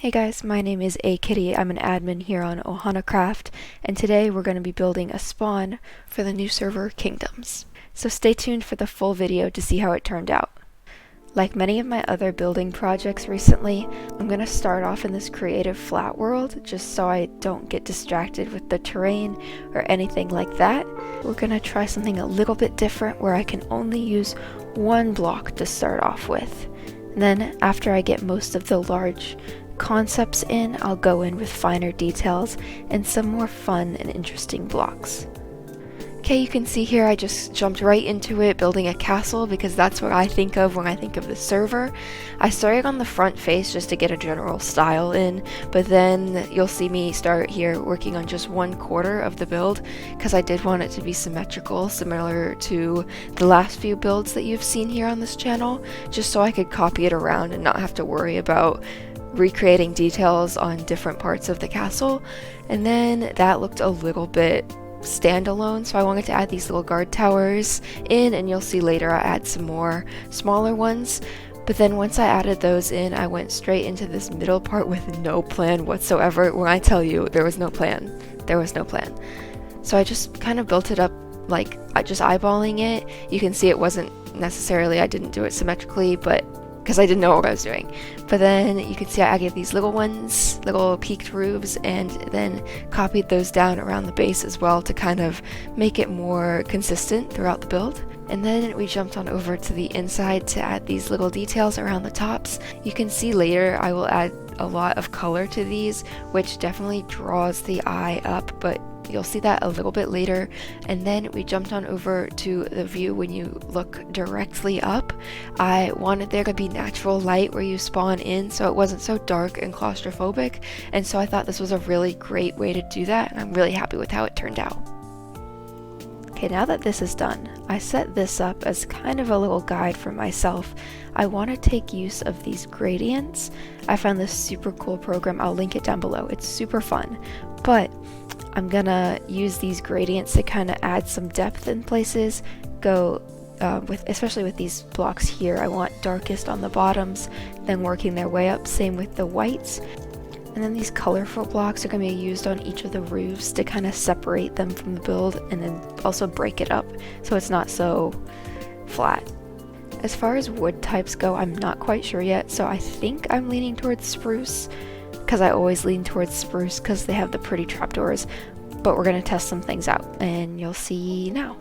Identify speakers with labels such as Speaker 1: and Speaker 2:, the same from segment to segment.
Speaker 1: Hey guys, my name is Akitty. I'm an admin here on OhanaCraft, and today we're going to be building a spawn for the new server Kingdoms. So stay tuned for the full video to see how it turned out. Like many of my other building projects recently, I'm going to start off in this creative flat world just so I don't get distracted with the terrain or anything like that. We're going to try something a little bit different where I can only use one block to start off with. And then after I get most of the large concepts in, I'll go in with finer details and some more fun and interesting blocks. Okay, you can see here I just jumped right into it building a castle because that's what I think of when I think of the server. I started on the front face just to get a general style in, but then you'll see me start here working on just 1/4 of the build because I did want it to be symmetrical, similar to the last few builds that you've seen here on this channel, just so I could copy it around and not have to worry about recreating details on different parts of the castle. And then that looked a little bit standalone, so I wanted to add these little guard towers in, and you'll see later I add some more smaller ones. But then once I added those in, I went straight into this middle part with no plan whatsoever. When I tell you there was no plan, there was no plan. So I just kind of built it up like just eyeballing it. You can see it wasn't necessarily, I didn't do it symmetrically, but because I didn't know what I was doing. But then you can see I gave these little ones, little peaked roofs, and then copied those down around the base as well to kind of make it more consistent throughout the build. And then we jumped on over to the inside to add these little details around the tops. You can see later I will add a lot of color to these, which definitely draws the eye up, but you'll see that a little bit later. And then we jumped on over to the view when you look directly up. I wanted there to be natural light where you spawn in so it wasn't so dark and claustrophobic, and so I thought this was a really great way to do that, and I'm really happy with how it turned out. Okay, now that this is done, I set this up as kind of a little guide for myself. I want to take use of these gradients. I found this super cool program. I'll link it down below. It's super fun, but I'm gonna use these gradients to kind of add some depth in places. Especially with these blocks here, I want darkest on the bottoms, then working their way up. Same with the whites. And then these colorful blocks are going to be used on each of the roofs to kind of separate them from the build, and then also break it up so it's not so flat. As far as wood types go, I'm not quite sure yet, so I think I'm leaning towards spruce, because I always lean towards spruce because they have the pretty trapdoors. But we're going to test some things out, and you'll see now.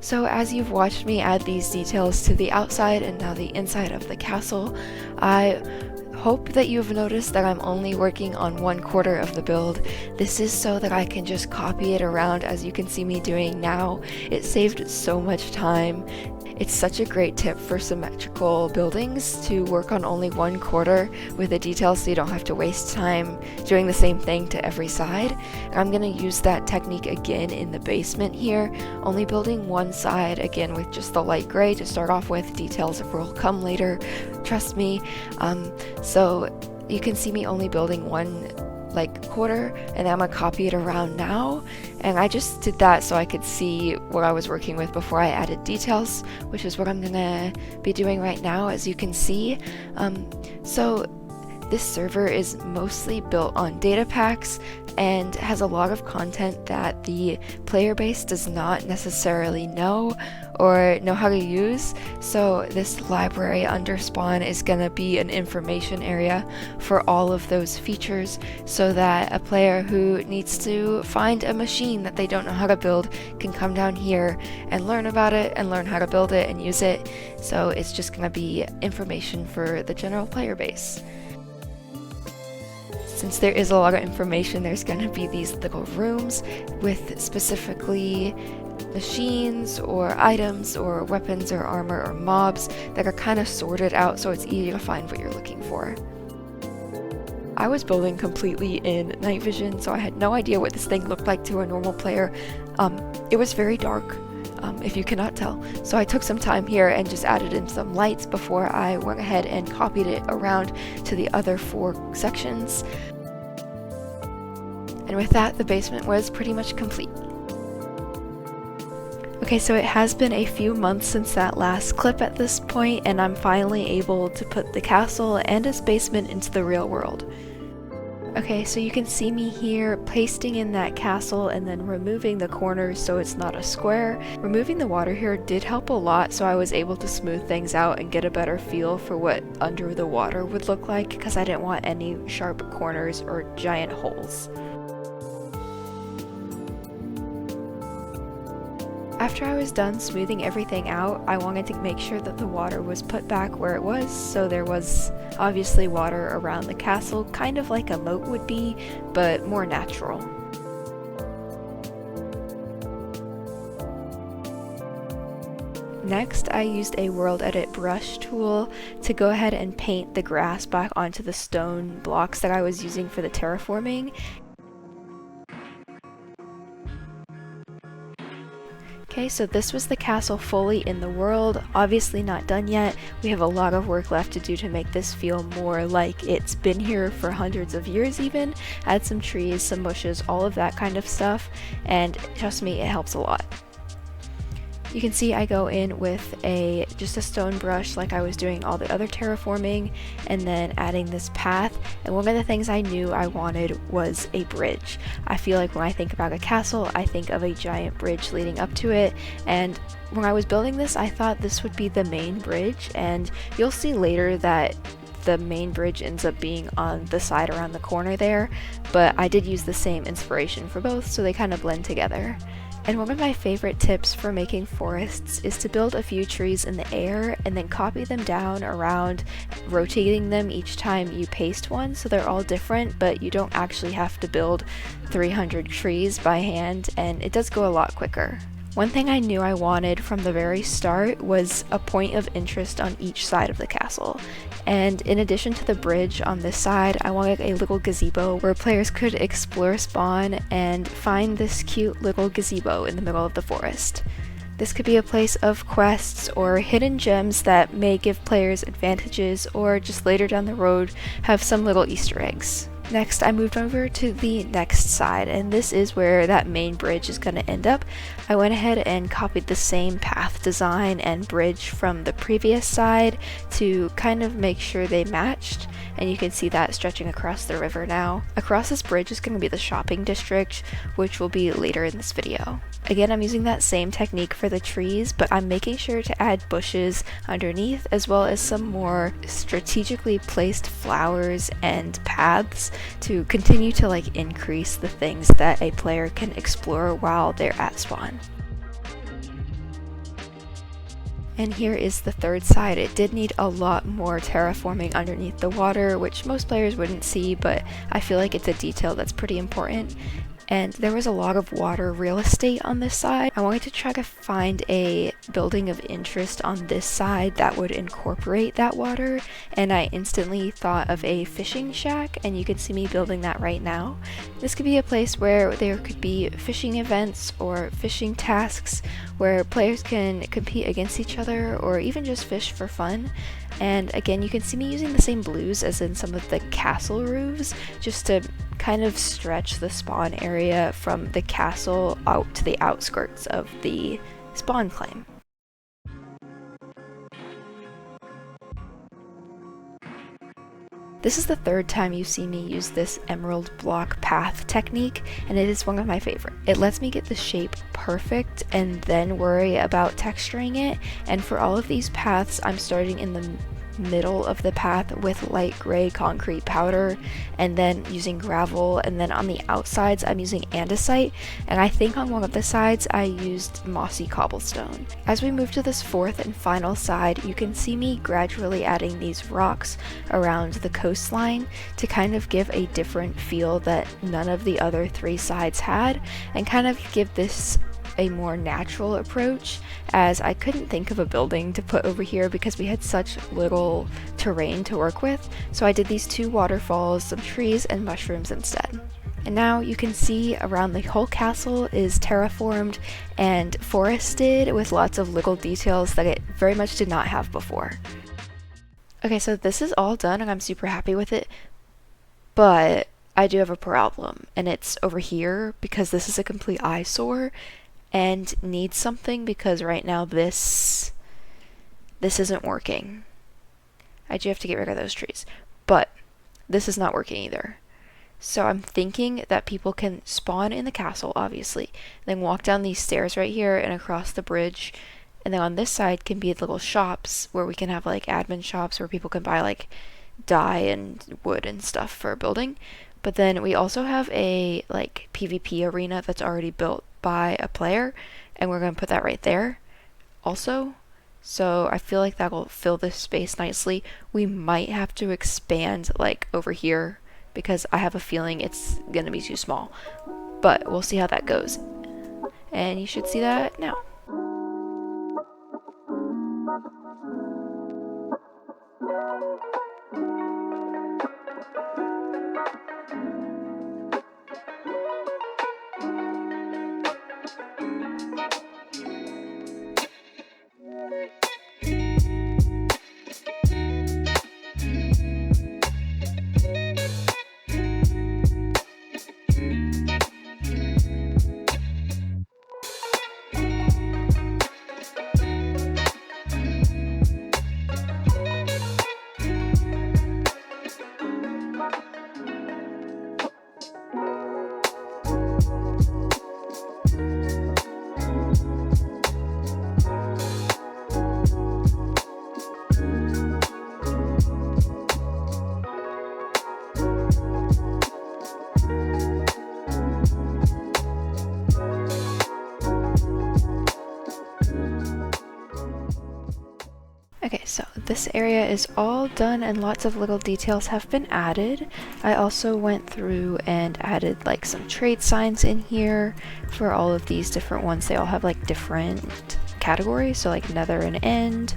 Speaker 1: So as you've watched me add these details to the outside and now the inside of the castle, I hope that you've noticed that I'm only working on 1/4 of the build. This is so that I can just copy it around as you can see me doing now. It saved so much time. It's such a great tip for symmetrical buildings to work on only 1/4 with the details so you don't have to waste time doing the same thing to every side. And I'm going to use that technique again in the basement here, only building one side again with just the light gray to start off with. Details will come later, trust me. So you can see me only building one quarter, and I'm gonna copy it around now, and I just did that so I could see what I was working with before I added details, which is what I'm gonna be doing right now, as you can see. So this server is mostly built on datapacks and has a lot of content that the player base does not necessarily know or know how to use. So this library under spawn is going to be an information area for all of those features, so that a player who needs to find a machine that they don't know how to build can come down here and learn about it and learn how to build it and use it. So it's just going to be information for the general player base. Since there is a lot of information, there's going to be these little rooms with specifically machines or items or weapons or armor or mobs that are kind of sorted out so it's easy to find what you're looking for. I was building completely in night vision, so I had no idea what this thing looked like to a normal player. It was very dark, if you cannot tell. So I took some time here and just added in some lights before I went ahead and copied it around to the other 4 sections. And with that, the basement was pretty much complete. Okay, so it has been a few months since that last clip at this point, and I'm finally able to put the castle and its basement into the real world. Okay, so you can see me here pasting in that castle and then removing the corners so it's not a square. Removing the water here did help a lot, so I was able to smooth things out and get a better feel for what under the water would look like, because I didn't want any sharp corners or giant holes. After I was done smoothing everything out, I wanted to make sure that the water was put back where it was, so there was obviously water around the castle, kind of like a moat would be, but more natural. Next, I used a World Edit brush tool to go ahead and paint the grass back onto the stone blocks that I was using for the terraforming. Okay, so this was the castle fully in the world, obviously not done yet. We have a lot of work left to do to make this feel more like it's been here for hundreds of years even. Add some trees, some bushes, all of that kind of stuff, and trust me, it helps a lot. You can see I go in with just a stone brush like I was doing all the other terraforming, and then adding this path. And one of the things I knew I wanted was a bridge. I feel like when I think about a castle, I think of a giant bridge leading up to it, and when I was building this, I thought this would be the main bridge, and you'll see later that the main bridge ends up being on the side around the corner there, but I did use the same inspiration for both, so they kind of blend together. And one of my favorite tips for making forests is to build a few trees in the air and then copy them down around, rotating them each time you paste one, so they're all different, but you don't actually have to build 300 trees by hand, and it does go a lot quicker. One thing I knew I wanted from the very start was a point of interest on each side of the castle. And in addition to the bridge on this side, I wanted a little gazebo where players could explore spawn and find this cute little gazebo in the middle of the forest. This could be a place of quests or hidden gems that may give players advantages, or just later down the road have some little Easter eggs. Next, I moved over to the next side, and this is where that main bridge is going to end up. I went ahead and copied the same path design and bridge from the previous side to kind of make sure they matched, and you can see that stretching across the river now. Across this bridge is going to be the shopping district, which will be later in this video. Again, I'm using that same technique for the trees, but I'm making sure to add bushes underneath, as well as some more strategically placed flowers and paths to continue to increase the things that a player can explore while they're at spawn. And here is the third side. It did need a lot more terraforming underneath the water, which most players wouldn't see, but I feel like it's a detail that's pretty important. And there was a lot of water real estate on this side. I wanted to try to find a building of interest on this side that would incorporate that water, and I instantly thought of a fishing shack, and you can see me building that right now. This could be a place where there could be fishing events or fishing tasks where players can compete against each other or even just fish for fun. And again, you can see me using the same blues as in some of the castle roofs, just to kind of stretch the spawn area from the castle out to the outskirts of the spawn claim. This is the third time you see me use this emerald block path technique, and it is one of my favorite. It lets me get the shape perfect and then worry about texturing it, and for all of these paths I'm starting in the middle of the path with light gray concrete powder and then using gravel, and then on the outsides I'm using andesite, and I think on one of the sides I used mossy cobblestone. As we move to this fourth and final side, you can see me gradually adding these rocks around the coastline to kind of give a different feel that none of the other three sides had, and kind of give this a more natural approach, as I couldn't think of a building to put over here because we had such little terrain to work with, so I did these two waterfalls, some trees, and mushrooms instead. And now you can see around the whole castle is terraformed and forested with lots of little details that it very much did not have before. Okay, so this is all done and I'm super happy with it, but I do have a problem, and it's over here because this is a complete eyesore and needs something, because right now this isn't working. I do have to get rid of those trees, but this is not working either. So I'm thinking that people can spawn in the castle, obviously, then walk down these stairs right here and across the bridge, and then on this side can be little shops where we can have like admin shops where people can buy like dye and wood and stuff for a building. But then we also have a like PvP arena that's already built by a player, and we're going to put that right there also. So I feel like that will fill this space nicely. We might have to expand like over here because I have a feeling it's going to be too small, but we'll see how that goes. And you should see that now. Okay, so this area is all done and lots of little details have been added. I also went through and added like some trade signs in here for all of these different ones. They all have like different categories, so like nether and end,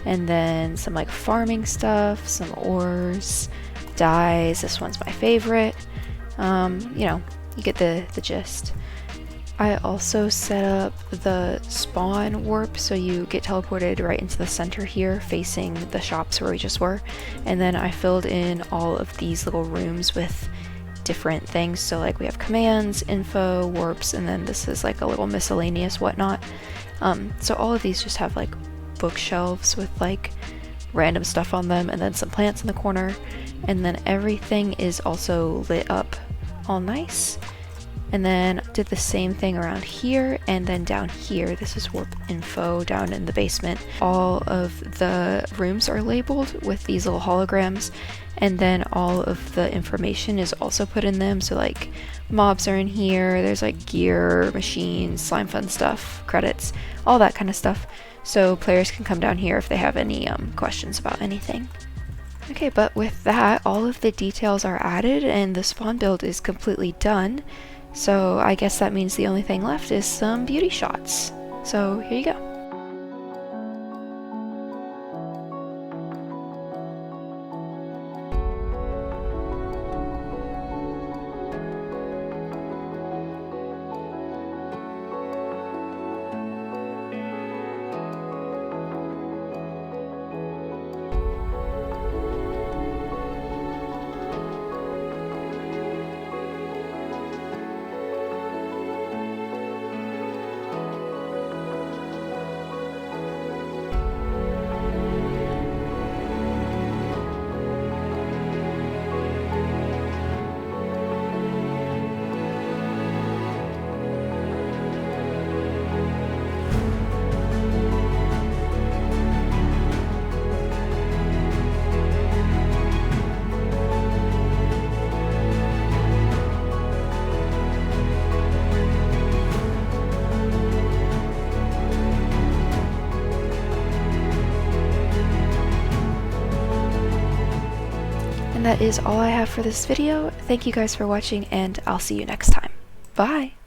Speaker 1: and then some like farming stuff, some ores, dyes. This one's my favorite. You know, you get the gist. I also set up the spawn warp so you get teleported right into the center here facing the shops where we just were, and then I filled in all of these little rooms with different things. So like we have commands, info, warps, and then this is like a little miscellaneous whatnot. So all of these just have like bookshelves with like random stuff on them, and then some plants in the corner, and then everything is also lit up all nice. And then did the same thing around here, and then down here, this is warp info down in the basement. All of the rooms are labeled with these little holograms, and then all of the information is also put in them. So like mobs are in here, there's like gear, machines, Slimefun stuff, credits, all that kind of stuff. so players can come down here if they have any questions about anything. Okay, but with that, all of the details are added and the spawn build is completely done. So I guess that means the only thing left is some beauty shots. So here you go. And that is all I have for this video. Thank you guys for watching, and I'll see you next time. Bye!